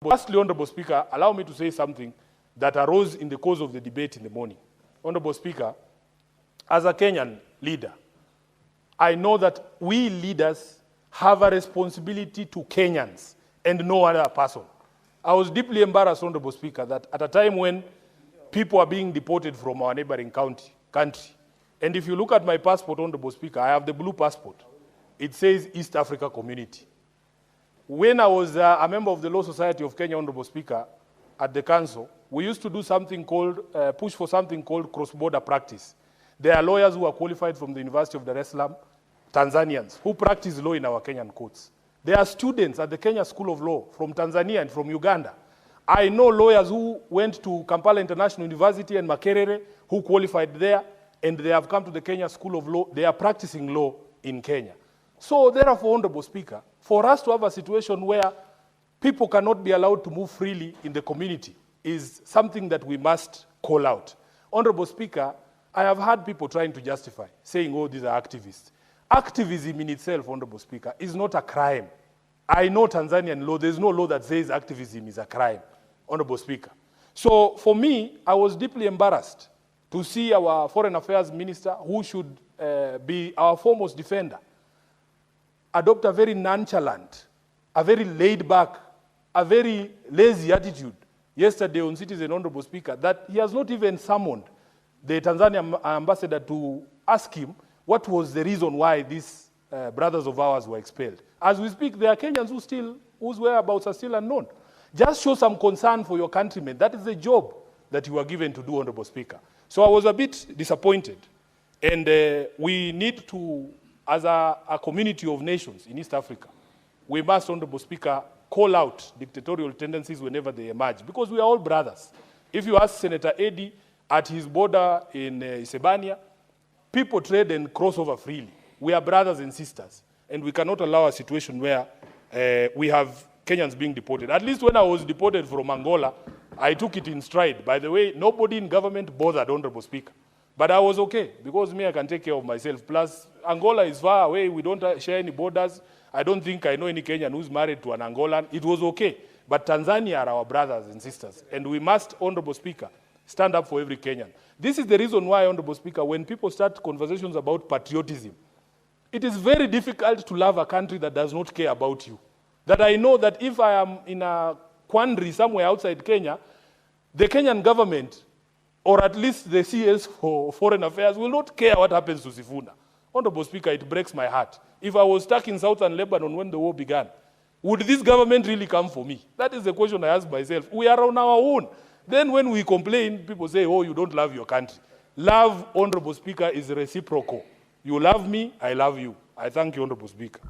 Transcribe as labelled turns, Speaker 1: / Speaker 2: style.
Speaker 1: Lastly, Honorable Speaker, allow me to say something that arose in the course of the debate in the morning. Honorable Speaker, as a Kenyan leader, I know that we leaders have a responsibility to Kenyans and no other person. I was deeply embarrassed, Honorable Speaker, that at a time when people are being deported from our neighboring country, and if you look at my passport, Honorable Speaker, I have the blue passport. It says East Africa Community. When I was a member of the Law Society of Kenya, Honorable Speaker, at the council, we used to do something called, push for something called cross-border practice. There are lawyers who are qualified from the University of Dar es Salaam, Tanzanians, who practice law in our Kenyan courts. There are students at the Kenya School of Law from Tanzania and from Uganda. I know lawyers who went to Kampala International University and Makerere, who qualified there, and they have come to the Kenya School of Law. They are practicing law in Kenya. So therefore, Honorable Speaker, for us to have a situation where people cannot be allowed to move freely in the community is something that we must call out. Honorable Speaker, I have had people trying to justify, saying, oh, these are activists. Activism in itself, Honorable Speaker, is not a crime. I know Tanzanian law, there's no law that says activism is a crime, Honorable Speaker. So for me, I was deeply embarrassed to see our Foreign Affairs Minister, who should be our foremost defender, adopt a very nonchalant, a very laid-back, a very lazy attitude yesterday on Citizen, Honorable Speaker, that he has not even summoned the Tanzanian ambassador to ask him what was the reason why these brothers of ours were expelled. As we speak, there are Kenyans whose whereabouts are still unknown. Just show some concern for your countrymen. That is the job that you are given to do, Honorable Speaker. So I was a bit disappointed. And we need to, as a community of nations in East Africa, we must, Honorable Speaker, call out dictatorial tendencies whenever they emerge, because we are all brothers. If you ask Senator Eddy at his border in Isebania, people trade and cross over freely. We are brothers and sisters, and we cannot allow a situation where we have Kenyans being deported. At least when I was deported from Angola, I took it in stride. By the way, nobody in government bothered, Honorable Speaker. But I was okay, because me, I can take care of myself. Plus, Angola is far away. We don't share any borders. I don't think I know any Kenyan who's married to an Angolan. It was okay. But Tanzania are our brothers and sisters. And we must, Honorable Speaker, stand up for every Kenyan. This is the reason why, Honorable Speaker, when people start conversations about patriotism, it is very difficult to love a country that does not care about you. That I know that if I am in a quandary somewhere outside Kenya, the Kenyan government, or at least the CS for Foreign Affairs, will not care what happens to Sifuna. Honorable Speaker, it breaks my heart. If I was stuck in southern Lebanon when the war began, would this government really come for me? That is the question I ask myself. We are on our own. Then when we complain, people say, oh, you don't love your country. Love, Honorable Speaker, is reciprocal. You love me, I love you. I thank you, Honorable Speaker.